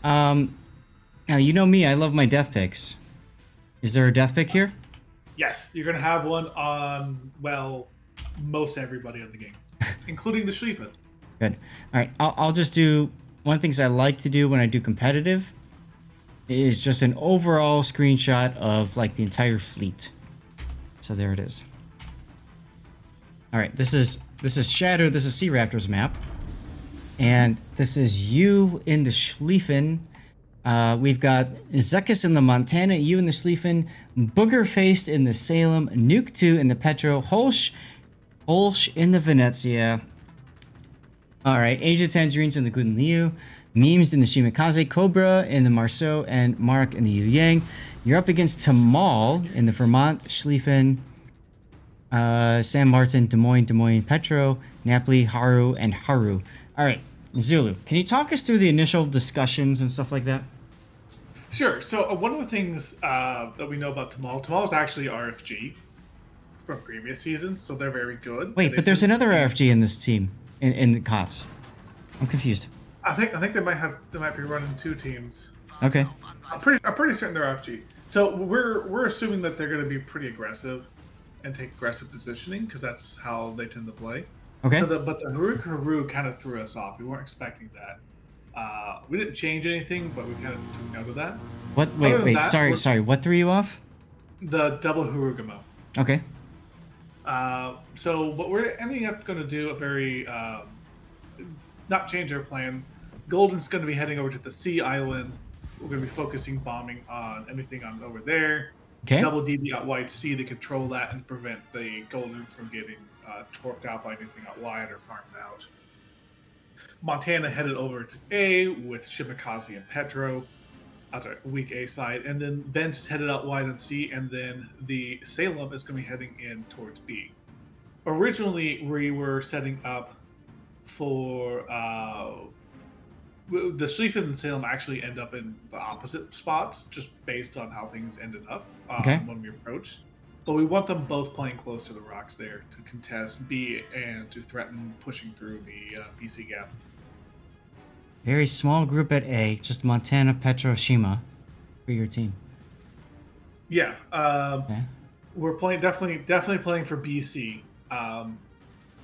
Now you know me. I love my death picks. Is there a death pick here? Yes, you're going to have one on, well, most everybody in the game, including the Schlieffens. Good. All right. I'll just do one of the things I like to do when I do competitive is just an overall screenshot of like the entire fleet. So there it is. All right. This is Shadow. This is SeaRaptor's map, and this is you in the Schlieffen. We've got Zekis in the Montana, you in the Schlieffen, Booger-Faced in the Salem, Nuke 2 in the Petro, Holsch in the Venezia. Alright, Age of Tangerines in the Guden Liu, Memes in the Shimakaze, Cobra in the Marceau, and Mark in the Yu Yang. You're up against Tamal in the Vermont, Schlieffen, San Martin, Des Moines, Petro, Napoli, Haru, and Haru. Alright, Zulu, can you talk us through the initial discussions and stuff like that? Sure. So one of the things that we know about Tamal is actually RFG from previous seasons, so they're very good. Wait, but there's another RFG in this team, in the KOTS. I'm confused. I think they might be running two teams. Okay. I'm pretty certain they're RFG. So we're assuming that they're going to be pretty aggressive and take aggressive positioning because that's how they tend to play. Okay. So but the Haru kind of threw us off. We weren't expecting that. We didn't change anything, but we kind of took note of that. What? Wait. Sorry. What threw you off? The double Harugamo. Okay. So what we're ending up going to do a very not change our plan. Golden's going to be heading over to the Sea Island. We're going to be focusing bombing on anything on over there. Okay. Double DB out wide C to control that and prevent the Golden from getting torqued out by anything out wide or farmed out. Montana headed over to A with Shimakaze and Petro. Weak A side. And then Vence headed out wide on C, and then the Salem is going to be heading in towards B. Originally, we were setting up for the Schlieffens and Salem actually end up in the opposite spots, just based on how things ended up when we approached. But we want them both playing close to the rocks there to contest B and to threaten pushing through the BC gap. Very small group at A, just Montana, Petro, Shima for your team. Yeah, Okay. we're playing definitely playing for BC.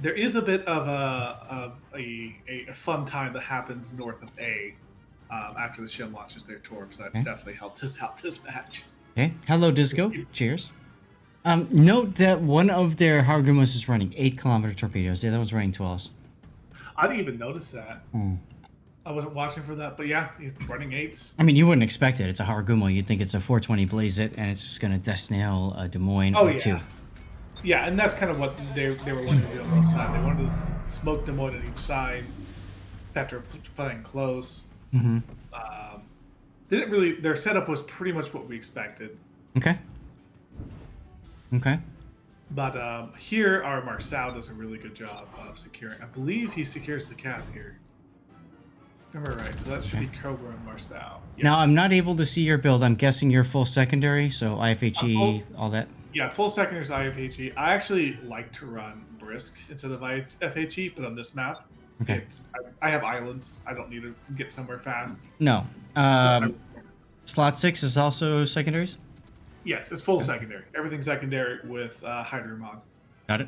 There is a bit of a fun time that happens north of A after the Shim launches their torps. That definitely helped us out this match. Okay. Hello, Disco. Cheers. Note that one of their Hargumos is running 8-kilometer torpedoes. The other one's running 12s. I didn't even notice that. I wasn't watching for that, but yeah, he's running 8s. I mean, you wouldn't expect it. It's a Hargumo. You'd think it's a 420 Blaze It, and it's just going to Desnail Des Moines or 2. Yeah, and that's kind of what they were wanting to do on both sides. They wanted to smoke Des Moines on each side. Petro playing close. Mm-hmm. They didn't really. Their setup was pretty much what we expected. Okay. But here, our Marceau does a really good job of securing. I believe he secures the cap here. Remember right, so that should be Cobra and Marceau. Yep. Now, I'm not able to see your build. I'm guessing you're full secondary, so IFHE, all that. Yeah, full secondary is IFHE. I actually like to run Brisk instead of IFHE, but on this map, okay. I have islands. I don't need to get somewhere fast. No. Slot 6 is also secondaries? Yes, it's full secondary. Everything's secondary with Hydra mod. Got it.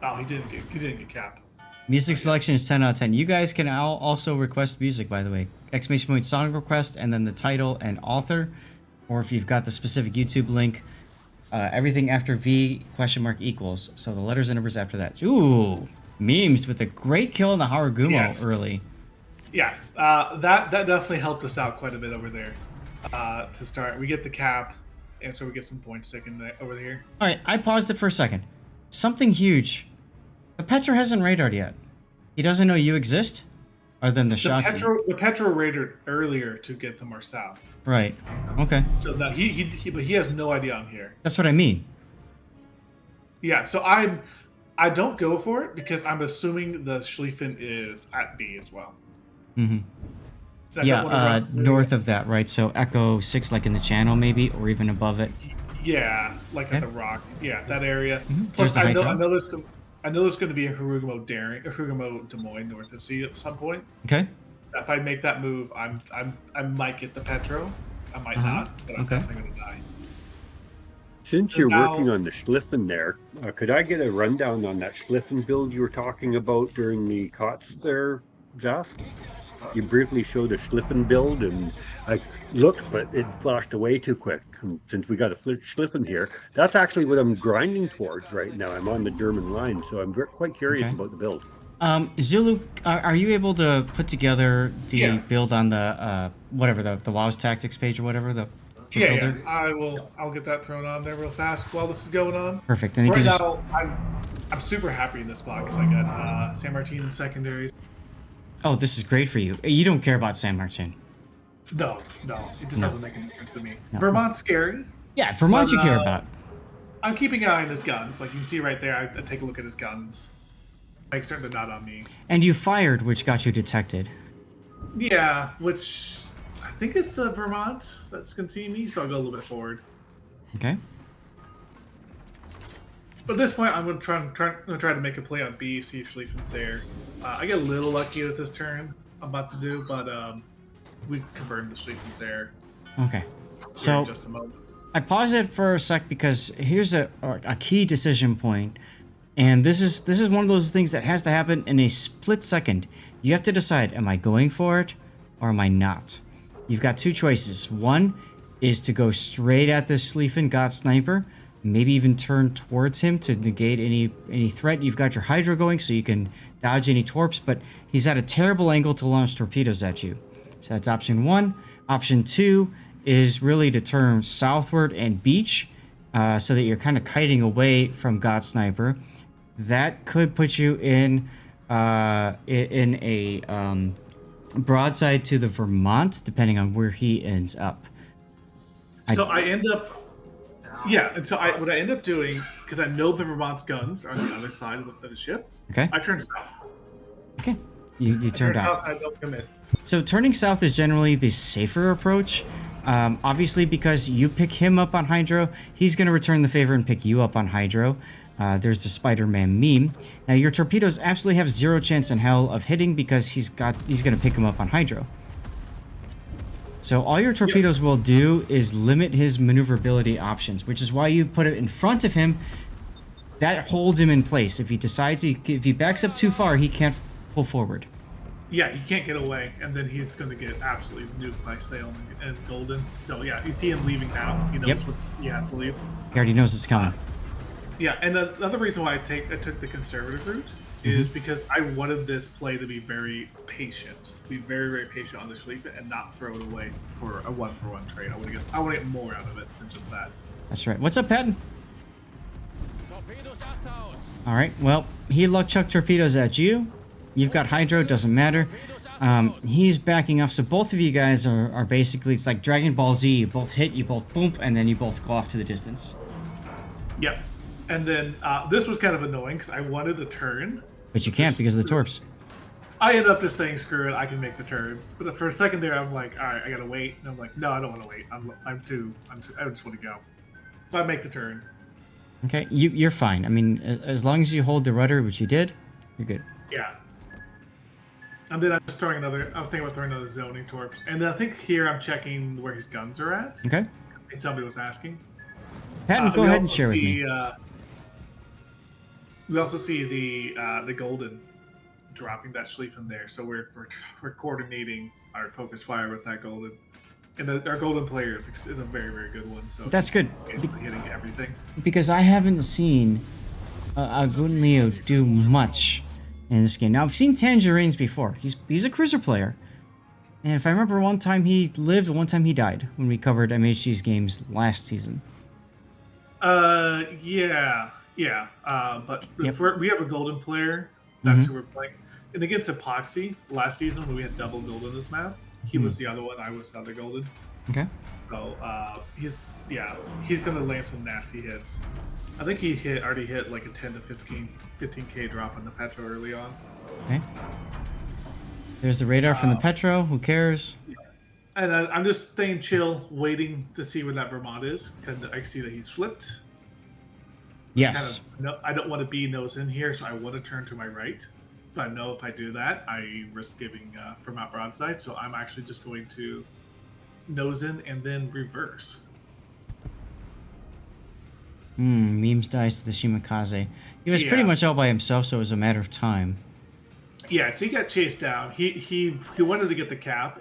Oh, he didn't get cap. Music selection is 10 out of 10. You guys can also request music, by the way. Exclamation point song request, and then the title and author. Or if you've got the specific YouTube link, everything after V equals. So the letters and numbers after that. Ooh, Memes with a great kill in the Haragumo early. Yes, that definitely helped us out quite a bit over there. To start, we get the cap, and so we get some points over here. All right, I paused it for a second. Something huge. The Petro hasn't radared yet. He doesn't know you exist, other than the shots. The Petro raided earlier to get the Marceau. Right. Okay. So that he has no idea I'm here. That's what I mean. Yeah. So I don't go for it because I'm assuming the Schlieffen is at B as well. Mm-hmm. Yeah, north of that, right? So Echo 6, like in the channel, maybe, or even above it. Yeah, like at the rock. Yeah, that area. Mm-hmm. Plus, I know there's going to be a Harugamo Des Moines north of C at some point. Okay. if I make that move, I might get the Petro. I might not, but I'm Okay. definitely going to die. Since So you're now, working on the Schliffen there, could I get a rundown on that Schliffen build you were talking about during the KOTS there, Jeff? You briefly showed a Schliffen build, and I looked, but it flashed away too quick. And since we got a Schliffen here, that's actually what I'm grinding towards right now. I'm on the German line, so I'm quite curious Okay. about the build. Zulu, are you able to put together the Yeah. build on the whatever the WoW's tactics page or whatever the yeah, builder? I will. I'll get that thrown on there real fast while this is going on. Perfect. Then you Right can just now, I'm super happy in this spot because I got San Martin in secondaries. oh, this is great for you. You don't care about San Martin. No, it just doesn't make any difference to me. No. Vermont's scary. Yeah, Vermont you care about. I'm keeping an eye on his guns. Like you can see right there, I take a look at his guns. Like starting to nod on me. And you fired, which got you detected. Yeah, which I think it's the Vermont that's gonna see me, so I'll go a little bit forward. Okay. But at this point, I'm gonna try to make a play on B, see if Schlieffens there. I get a little lucky with this turn I'm about to do, but we confirmed the Schlieffens there. Okay. Here So in just a moment. I pause it for a sec because here's a key decision point, and this is one of those things that has to happen in a split second. You have to decide: am I going for it, or am I not? You've got two choices. One is to go straight at this Schlieffens God Sniper, maybe even turn towards him to negate any threat. You've got your Hydra going, so you can dodge any torps, but he's at a terrible angle to launch torpedoes at you. So that's option one. Option two is really to turn southward and beach, so that you're kind of kiting away from God Sniper. That could put you in a broadside to the Vermont, depending on where he ends up. So I end up, yeah. And so what I end up doing, because I know the Vermont's guns are on the other side of the ship. Okay. I turn south. Okay. You turned out. I don't commit. So turning south is generally the safer approach. Obviously, because you pick him up on Hydro, he's going to return the favor and pick you up on Hydro. There's the Spider-Man meme. Now your torpedoes absolutely have zero chance in hell of hitting because he's going to pick him up on Hydro. So all your torpedoes will do is limit his maneuverability options, which is why you put it in front of him. That holds him in place. If he decides if he backs up too far, he can't pull forward. Yeah, he can't get away, and then he's going to get absolutely nuked by Sail and Golden. So yeah, you see him leaving now. He knows he has to leave. He already knows it's coming. Yeah, and another reason why I took the conservative route is because I wanted this play to be very patient, be very, very patient on the Schlieffens and not throw it away for a one-for-one trade. I want to get more out of it than just that. That's right. What's up, Patton? All right. Well, he luck chuck torpedoes at you. You've got Hydro. Doesn't matter. He's backing off. So both of you guys are basically, it's like Dragon Ball Z. You both hit, you both boom, and then you both go off to the distance. Yep. And then this was kind of annoying because I wanted to turn. But you can't because of the torps. I ended up just saying, screw it, I can make the turn. But for a second there, I'm like, all right, I gotta wait. And I'm like, no, I don't want to wait. I just want to go. So I make the turn. Okay, you're fine. I mean, as long as you hold the rudder, which you did, you're good. Yeah. And then I'm just throwing I was thinking about throwing another zoning torps. And then I think here I'm checking where his guns are at. Okay. I think somebody was asking. Patton, go ahead and share with me. We also see the Golden dropping that Schlieffens there, so we're coordinating our focus fire with that Golden, and our Golden player is a very, very good one. So That's good. Basically hitting everything. Because I haven't seen a Golden Leo do much in this game. Now I've seen Tangerines before. He's a cruiser player, and if I remember, one time he lived, one time he died when we covered MHG's games last season. Yeah. But if we have a Golden player. That's who we're playing. And against Epoxy last season when we had double gold in this map, he was the other one. I was the other Golden. Okay. So he's gonna land some nasty hits. I think he already hit like a 10 to 15k drop on the Petro early on. Okay. There's the radar from the Petro. Who cares? And I'm just staying chill, waiting to see where that Vermont is, because I see that he's flipped. Yes. I don't want to be nose in here, so I want to turn to my right. but I know if I do that, I risk giving Vermont broadside. So I'm actually just going to nose in and then reverse. Memes dies to the Shimakaze. He was pretty much all by himself, so it was a matter of time. Yeah, so he got chased down. He wanted to get the cap,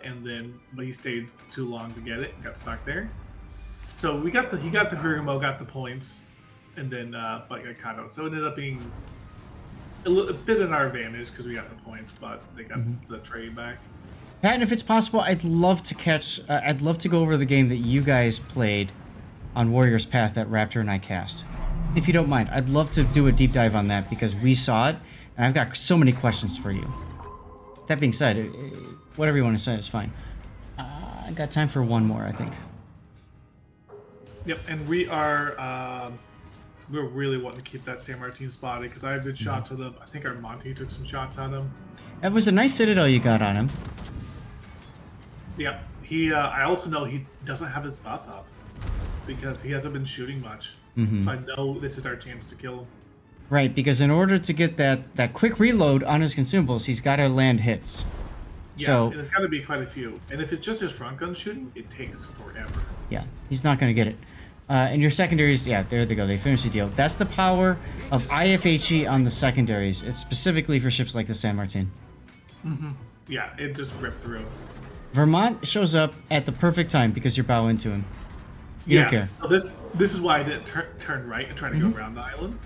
but he stayed too long to get it and got stuck there. So he got the Virgamo, got the points, and then but got caught out. So it ended up being a bit in our advantage because we got the points, but they got the trade back. Pat, if it's possible, I'd love to go over the game that you guys played on Warrior's Path that Raptor and I cast. If you don't mind, I'd love to do a deep dive on that because we saw it, and I've got so many questions for you. That being said, whatever you want to say is fine. I got time for one more, I think. Yep, and we're really wanting to keep that San Martin spotted because I have good shots of them. I think our Monty took some shots on him. That was a nice citadel you got on him. Yep, I also know he doesn't have his buff up because he hasn't been shooting much. So I know this is our chance to kill him. Right, because in order to get that quick reload on his consumables, he's got to land hits. Yeah, so and it's got to be quite a few. And if it's just his front gun shooting, it takes forever. Yeah, he's not going to get it. And your secondaries, yeah, there they go. They finished the deal. That's the power of IFHE on the secondaries. It's specifically for ships like the San Martin. Yeah, it just ripped through. Vermont shows up at the perfect time because you're bow into him. You don't care. So this is why I didn't turn right and try to go around the island.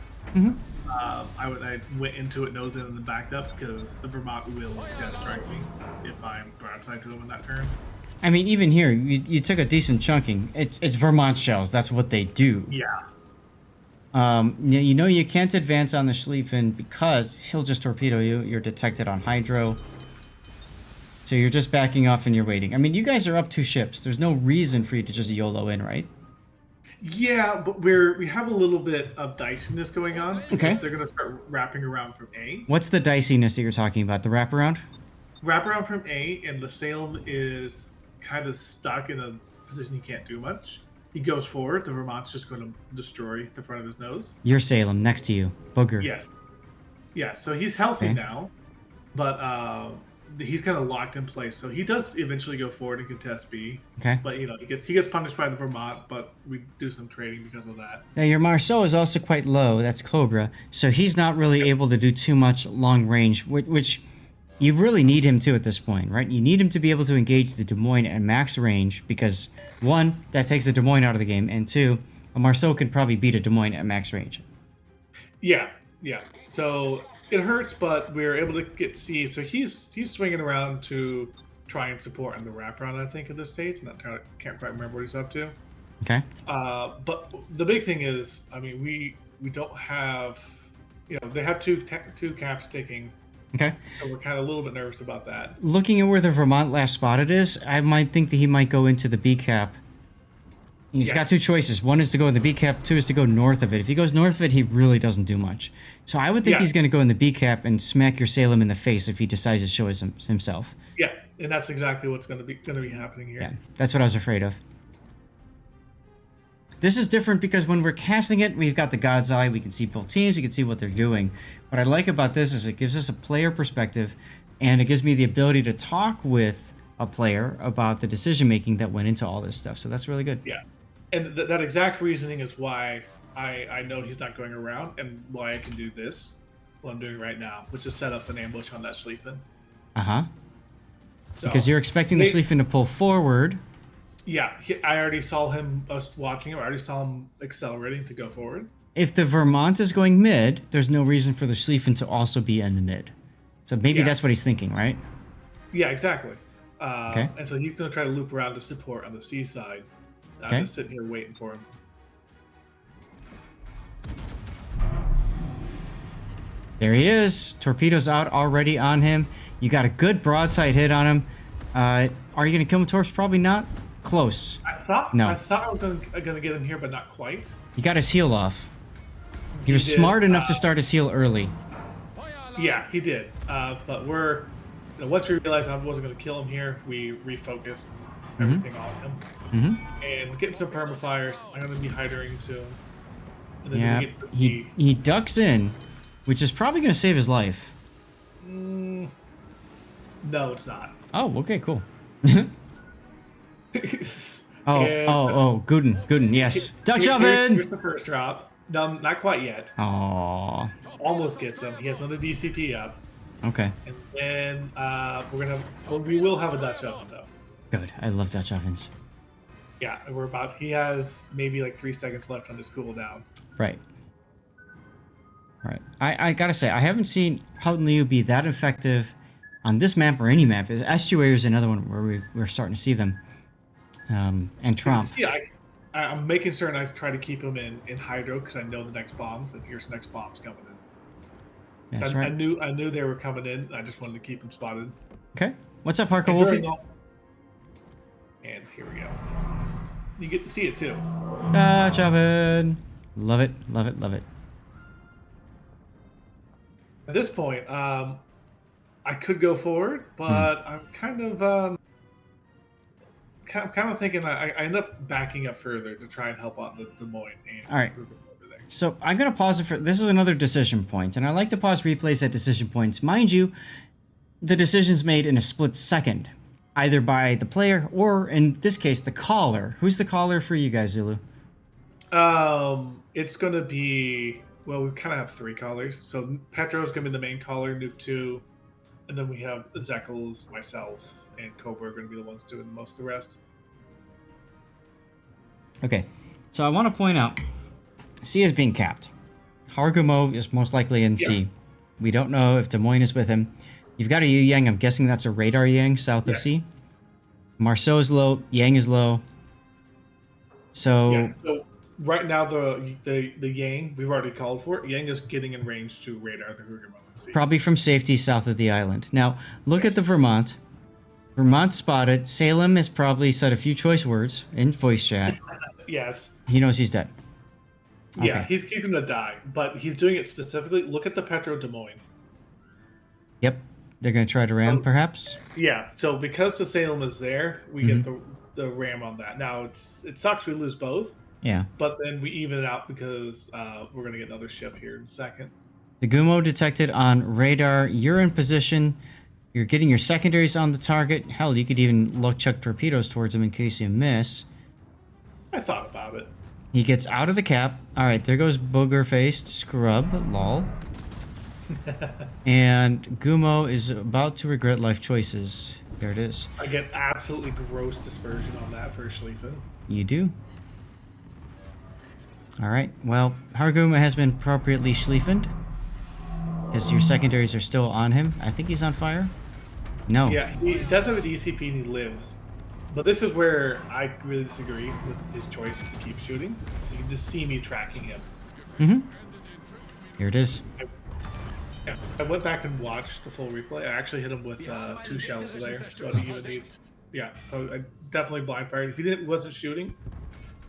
I went into it nose in and then backed up because the Vermont will dead strike me if I'm broadside to him in that turn. I mean, even here, you took a decent chunking. It's Vermont shells. That's what they do. Yeah. You know you can't advance on the Schlieffening because he'll just torpedo you. You're detected on Hydro. So you're just backing off and you're waiting. I mean, you guys are up 2 ships. There's no reason for you to just YOLO in, right? Yeah, but we have a little bit of diciness going on because they're going to start wrapping around from A. What's the diciness that you're talking about? The wraparound? Wraparound from A, and the Salem is kind of stuck in a position he can't do much. He goes forward. The Vermont's just going to destroy the front of his nose. Your Salem next to you. Booger. Yes. Yeah, so he's healthy now, but he's kind of locked in place. So he does eventually go forward and contest B. Okay. But he gets punished by the Vermont, but we do some trading because of that. Now your Marceau is also quite low. That's Cobra. So he's not really able to do too much long range, which you really need him to at this point, right? You need him to be able to engage the Des Moines at max range because 1, that takes the Des Moines out of the game, and 2, a Marceau can probably beat a Des Moines at max range. Yeah. So it hurts, but we're able to get C. So he's swinging around to try and support on the wraparound, I think, at this stage. Can't quite remember what he's up to. Okay. But the big thing is, I mean, we don't have, they have two caps ticking. Okay. So we're kind of a little bit nervous about that. Looking at where the Vermont last spotted is, I might think that he might go into the B cap. He's got 2 choices. 1 is to go in the B cap, 2 is to go north of it. If he goes north of it, he really doesn't do much. So I would think he's going to go in the B cap and smack your Salem in the face if he decides to show himself. Yeah, and that's exactly what's going to be happening here. Yeah, that's what I was afraid of. This is different because when we're casting it, we've got the God's Eye. We can see both teams. We can see what they're doing. What I like about this is it gives us a player perspective, and it gives me the ability to talk with a player about the decision-making that went into all this stuff. So that's really good. Yeah. And that exact reasoning is why I know he's not going around and why I can do this, what I'm doing right now, which is set up an ambush on that Schlieffening. Uh-huh. So because you're expecting the Schlieffening to pull forward. Yeah, I already saw us watching him. I already saw him accelerating to go forward. If the Vermont is going mid, there's no reason for the Schlieffening to also be in the mid. So maybe that's what he's thinking, right? Yeah, exactly. Okay. And so he's going to try to loop around to support on the C side. I'm just sitting here waiting for him. There he is. Torpedoes out already on him. You got a good broadside hit on him. Are you going to kill him with torps? Probably not. Close. I thought I was going to get him here, but not quite. He got his heel off. He was smart enough to start his heel early. Yeah, he did. But once we realized I wasn't going to kill him here, we refocused everything on him. And getting some permafires. I'm going to be hydering soon. And then Yeah, he ducks in, which is probably going to save his life. Mm, no, it's not. Oh, okay, cool. And Gooden, yes. Dutch oven! Here's the first drop. No, not quite yet. Aw. Almost gets him. He has another DCP up. Okay, And then we will have a Dutch oven though. good. I love Dutch ovens. Yeah, he has maybe like 3 seconds left on his cooldown. Right. Right. I gotta say, I haven't seen Houghton Liu be that effective on this map or any map. Estuary is another one where we're starting to see them. And Trump. Yeah, I'm making certain I try to keep him in hydro because I know the next bombs, and here's the next bombs coming in. That's So right. I knew they were coming in. I just wanted to keep them spotted. Okay. What's up, Parker Wolfie? And here we go. You get to see it too. Dutch oven. Love it, love it, love it. At this point, I could go forward, but I'm kind of thinking I end up backing up further to try and help out the Des Moines. And All right. over there. So I'm going to pause it for... This is another decision point, and I like to pause replays at decision points. Mind you, the decision's made in a split second, either by the player or, in this case, the caller. Who's the caller for you guys, Zulu? It's going to be... Well, we kind of have 3 callers. So Petro's going to be the main caller, Nuke 2, and then we have Zeckles, myself, and Cobra are going to be the ones doing most of the rest. Okay, so I want to point out, C is being capped. Hargumo is most likely in C. Yes. We don't know if Des Moines is with him. You've got a Yu Yang. I'm guessing that's a radar Yang south of Yes. C. Marceau is low. Yang is low. So, Yeah, so right now the Yang, we've already called for it. Yang is getting in range to radar the Hurger Moment. probably from safety south of the island. Now, look at the Vermont. Vermont spotted. Salem has probably said a few choice words in voice chat. Yes. He knows he's dead. Yeah, Okay. he's going to die, but he's doing it specifically. Look at the Petro Des Moines. Yep. They're going to try to ram, perhaps? Yeah, so because the Salem is there, we get the ram on that. Now, it sucks we lose both, Yeah. but then we even it out because we're going to get another ship here in a second. The Gumo detected on radar. You're in position. You're getting your secondaries on the target. Hell, you could even look chuck torpedoes towards him in case you miss. I thought about it. He gets out of the cap. All right, there goes booger-faced scrub. Lol. And Gumo is about to regret life choices. There it is. I get absolutely gross dispersion on that for Schlieffen. You do. All right. Well, Harguma has been appropriately schlieffened. Because your secondaries are still on him. I think he's on fire. No. Yeah, he does have a DCP and he lives. But this is where I really disagree with his choice to keep shooting. You can just see me tracking him. Mm-hmm. Here it is. Yeah, I went back and watched the full replay. I actually hit him with 2 shells there. So I didn't even need, yeah, so I definitely blind fired. If he wasn't shooting,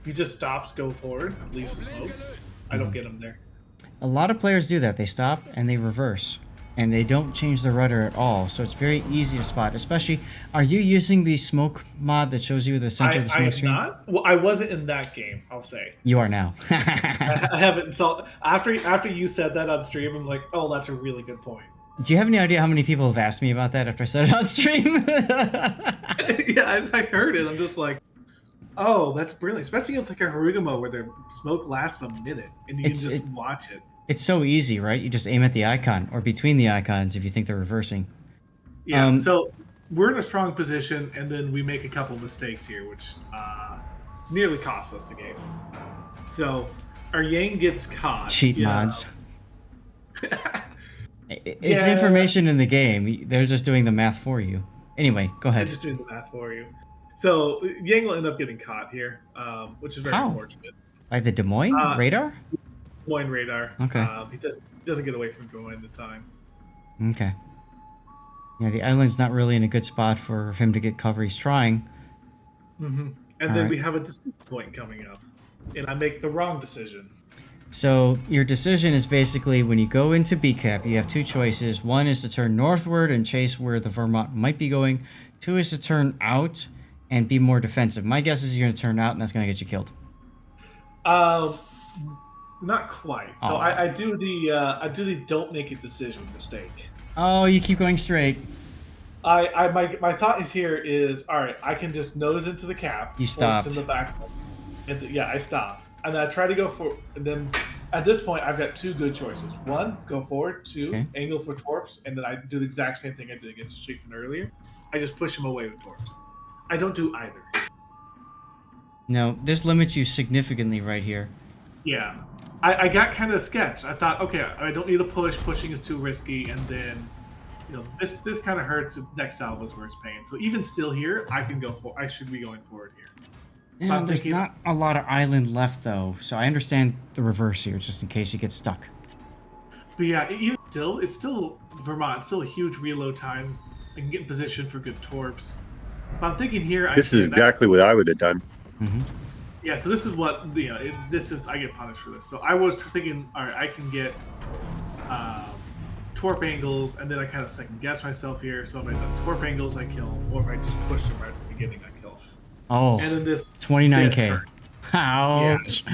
if he just stops, go forward, leaves the smoke, I don't get him there. A lot of players do that. They stop and they reverse. And they don't change the rudder at all. So it's very easy to spot. Especially, are you using the smoke mod that shows you the center of the I smoke am screen? not. Well, I wasn't in that game, I'll say. You are now. I haven't. So after you said that on stream, I'm like, oh, that's a really good point. Do you have any idea how many people have asked me about that after I said it on stream? Yeah, I heard it. I'm just like, oh, that's brilliant. Especially it's like a Harugamo where the smoke lasts a minute and you can just watch it. It's so easy, right? You just aim at the icon or between the icons if you think they're reversing. Yeah, so we're in a strong position, and then we make a couple mistakes here, which nearly cost us the game. So our Yang gets caught. Cheat mods. It's information in the game. They're just doing the math for you. Anyway, go ahead. I'm just doing the math for you. So Yang will end up getting caught here, which is very unfortunate. By the Des Moines radar? Des Moines radar. Okay. He doesn't get away from Des Moines at the time. Okay. Yeah, the island's not really in a good spot for him to get cover. He's trying. Mm-hmm. And then we have a decision point coming up, and I make the wrong decision. So your decision is basically when you go into BCAP, you have 2 choices. One is to turn northward and chase where the Vermont might be going. 2 is to turn out and be more defensive. My guess is you're going to turn out, and that's going to get you killed. Not quite. So Oh. I do the don't make a decision mistake. Oh, you keep going straight. My thought is here is all right. I can just nose into the cap. You Or it's in stopped. the back. And yeah, I stop. And then I try to go for. And then at this point, I've got two good choices. One, go forward. Two, Okay. angle for torps. And then I do the exact same thing I did against Schlieffening earlier. I just push him away with torps. I don't do either. No, this limits you significantly right here. Yeah. I got kind of sketched. I thought, okay, I don't need a push. Pushing is too risky. And then, this kind of hurts. Next salvo is where it's pain. So even still here, I should be going forward here. Yeah, I'm there's thinking- not a lot of island left though, so I understand the reverse here, just in case you get stuck. But yeah, even still, it's still Vermont. It's still a huge reload time. I can get in position for good torps. But I'm thinking here. This is exactly what I would have done. Mm-hmm. Yeah, so this is what I get punished for this. So I was thinking, all right, I can get torp angles, and then I kind of second guess myself here. So if I do torp angles, I kill, or if I just push them right at the beginning, I kill. Oh, And then this 29k. hurt. Ouch.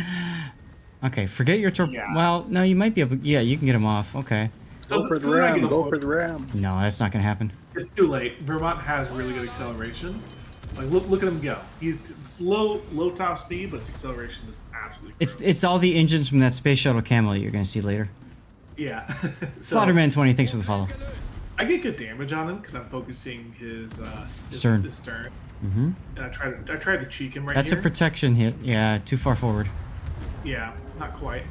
Okay, forget your torp. Yeah. Well, no, you might be able. Yeah, you can get them off. Okay. So, Go for the so then I ram. get Go a- for the ram. No, that's not gonna happen. It's too late. Vermont has really good acceleration. Like look at him go. It's low top speed, but its acceleration is absolutely. gross. It's all the engines from that space shuttle camel you're gonna see later. Yeah. Slaughterman 20, thanks for the follow. I get good damage on him because I'm focusing his Stern. His stern, Mm-hmm. and I tried to cheek him right That's here. a protection hit. Yeah, too far forward. Yeah, not quite.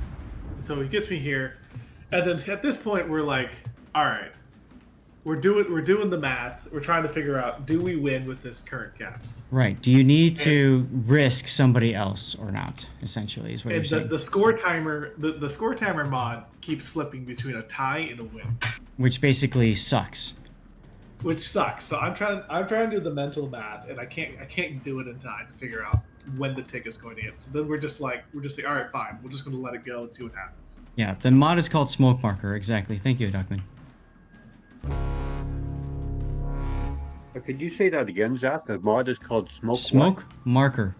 So he gets me here, and then at this point we're like, all right, we're doing the math. We're trying to figure out, do we win with this current caps? Right. Do you need to risk somebody else or not? Essentially, is what you're And saying. the score timer, the score timer mod keeps flipping between a tie and a win, Which basically sucks. which sucks. So I'm trying to do the mental math, and I can't do it in time to figure out when the tick is going to hit. So then we're just like, all right, fine, we're just going to let it go and see what happens. Yeah, the mod is called Smoke Marker. Exactly. Thank you, Duckman. Could you say that again, Zach? The mod is called Smoke. what? Smoke Marker.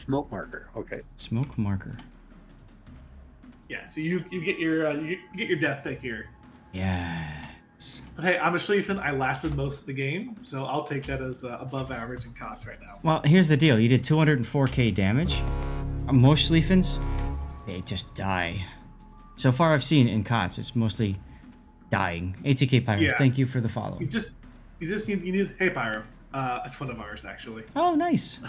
Smoke marker. Okay. Smoke Marker. Yeah. So you get your death pick here. Yes. But hey, I'm a Schlieffen. I lasted most of the game, so I'll take that as above average in KOTS right now. Well, here's the deal. You did 204k damage. Most Schlieffens, they just die. So far I've seen in KOTS, it's mostly dying. ATK Pyro, Yeah. thank you for the follow. You just need hey Pyro. That's one of ours actually. Oh, nice.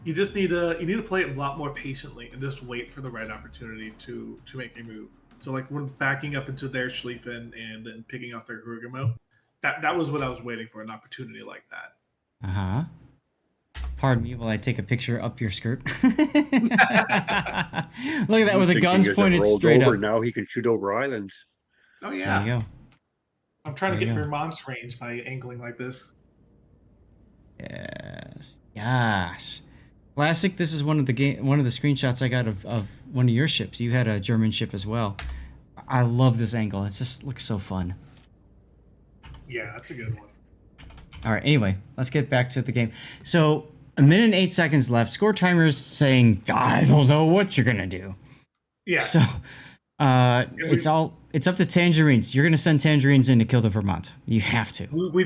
You need to play it a lot more patiently and just wait for the right opportunity to make a move. So like when backing up into their Schlieffen and then picking off their Grugamo, that was what I was waiting for, an opportunity like that. Uh-huh. Pardon me while I take a picture up your skirt. Look at that with the guns pointed straight up. Now he can shoot over islands. Oh There yeah. you go. I'm trying to There get you go. Vermont's range by angling like this. Yes. Yes. Classic. This is one of the screenshots I got of one of your ships. You had a German ship as well. I love this angle. It just looks so fun. Yeah, that's a good one. All right. Anyway, let's get back to the game. So 1 minute and 8 seconds left. Score timer is saying, I don't know what you're gonna do. Yeah. So it's up to Tangerines. You're gonna send Tangerines in to kill the Vermont. You have to. We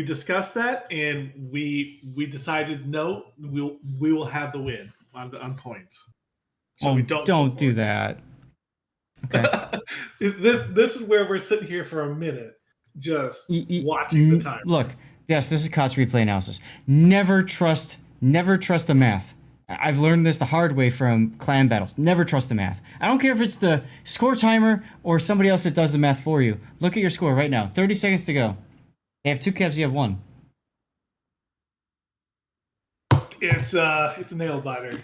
discussed that, and we decided no, we will have the win on points. So we don't do that. Okay. This is where we're sitting here for a minute, just watching the time. Look, yes, this is KOTS replay analysis. Never trust the math. I've learned this the hard way from clan battles. Never trust the math. I don't care if it's the score timer or somebody else that does the math for you. Look at your score right now. 30 seconds to go. They have 2 caps, you have 1. It's a nail biter.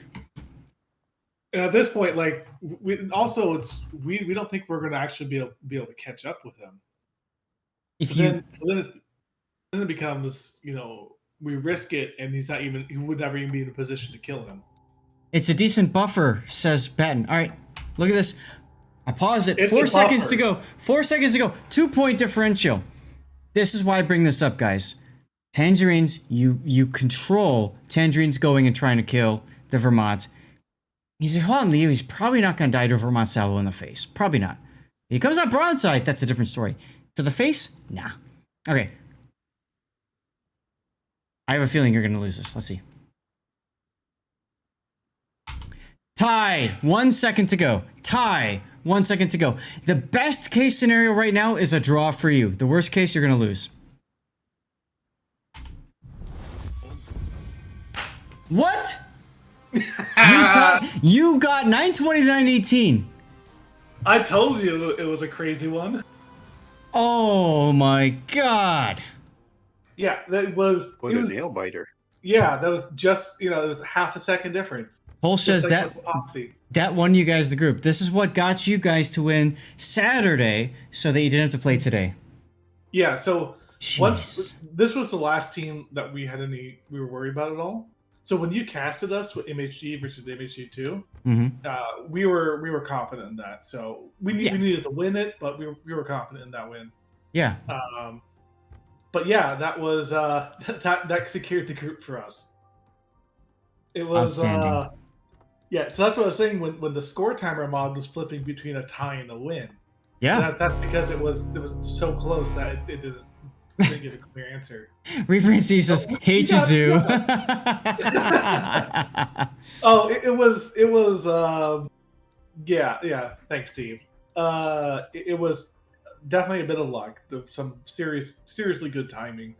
And at this point, like we don't think we're going to actually be able to catch up with him. Then it becomes, we risk it, and he would never even be in a position to kill him. It's a decent buffer, says Batten. All right, look at this. I pause it. It's 4 a seconds buffer. to go. 4 seconds to go. 2-point differential. This is why I bring this up, guys. Tangerines, you control Tangerines going and trying to kill the Vermont. He's a Juan Leo. He's probably not going to die to a Vermont salvo in the face. Probably not. If he comes out broadside, that's a different story. To the face? Nah. Okay. I have a feeling you're going to lose this. Let's see. Tied. 1 second to go. Tie. 1 second to go. The best case scenario right now is a draw for you. The worst case, you're going to lose. What? You got 920 to 918. I told you it was a crazy one. Oh my god. Yeah, that was. What a nail biter. Yeah, that was just, it was half a second difference. Paul says like that won you guys the group. This is what got you guys to win Saturday so that you didn't have to play today. Yeah, so Jeez. this was the last team that we were worried about at all. So when you casted us with MHG versus MHG 2, we were confident in that. So we needed to win it, but we were confident in that win. Yeah. But yeah, that was that secured the group for us. It was yeah. So that's what I was saying when the score timer mod was flipping between a tie and a win. Yeah. That's because it was so close that it didn't give a clear answer. Reference Steve says, "Hey, Chizoo." Oh, it was yeah. Thanks, Steve. It was definitely a bit of luck. Some seriously good timing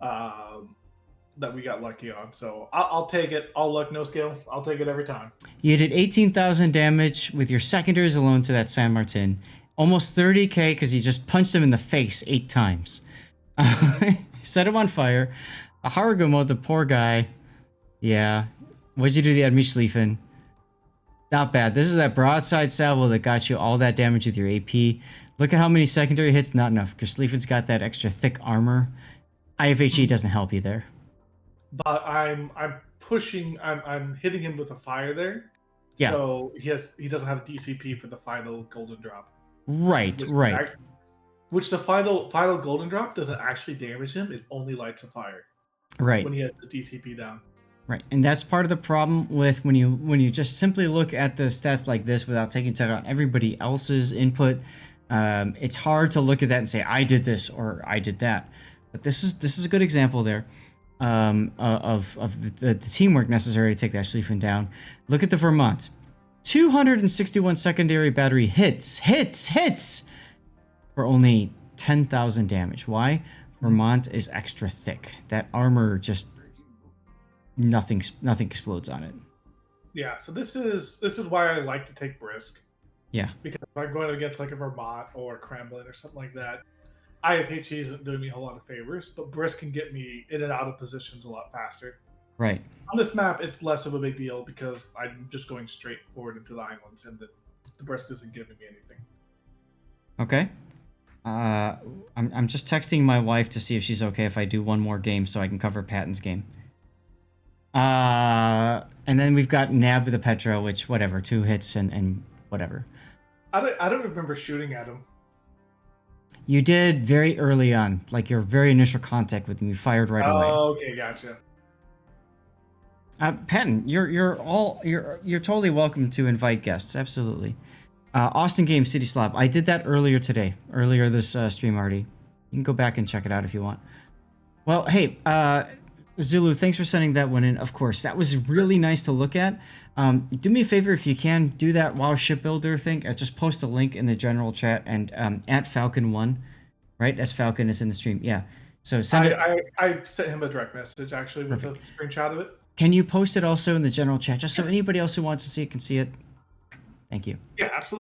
that we got lucky on. So I'll take it. All luck, no skill. I'll take it every time. You did 18,000 damage with your secondaries alone to that San Martin. Almost 30k because you just punched him in the face 8 times. Set him on fire. A Haragumo, the poor guy. Yeah. What'd you do to the enemy Schlieffening? Not bad. This is that broadside salvo that got you all that damage with your AP. Look at how many secondary hits. Not enough because Schlieffen's got that extra thick armor. IFHE doesn't help you there. But I'm pushing. I'm hitting him with a fire there. Yeah. So he doesn't have a DCP for the final golden drop. Right. Which the final golden drop doesn't actually damage him. It only lights a fire. Right. When he has his DCP down. Right, and that's part of the problem with when you just simply look at the stats like this without taking into account everybody else's input. It's hard to look at that and say I did this or I did that. But this is a good example there of the teamwork necessary to take that Schlieffening down. Look at the Vermont, 261 secondary battery hits for only 10,000 damage. Why? Vermont is extra thick. That armor just nothing explodes on it. Yeah, so this is why I like to take Brisk. Yeah. Because if I'm going against like a Vermont or Kremlin or something like that, IFHE isn't doing me a whole lot of favors, but Brisk can get me in and out of positions a lot faster. Right. On this map, it's less of a big deal because I'm just going straight forward into the islands, and the Brisk isn't giving me anything. Okay. I'm just texting my wife to see if she's okay if I do one more game so I can cover Patton's game. And then we've got Nab with the Petra, which whatever, 2 hits and whatever. I don't remember shooting at him. You did very early on, like your very initial contact with him. You fired right away. Oh, okay, gotcha. Patton, you're totally welcome to invite guests. Absolutely. Austin Game City Slab. I did that earlier this stream already. You can go back and check it out if you want. Well, hey, Zulu, thanks for sending that one in. Of course, that was really nice to look at. Do me a favor if you can do that WoW shipbuilder thing. Just post a link in the general chat and at Falcon1, right? That's Falcon is in the stream. Yeah. So send it. I sent him a direct message actually with a screenshot of it. Can you post it also in the general chat just so anybody else who wants to see it can see it? Thank you. Yeah, absolutely.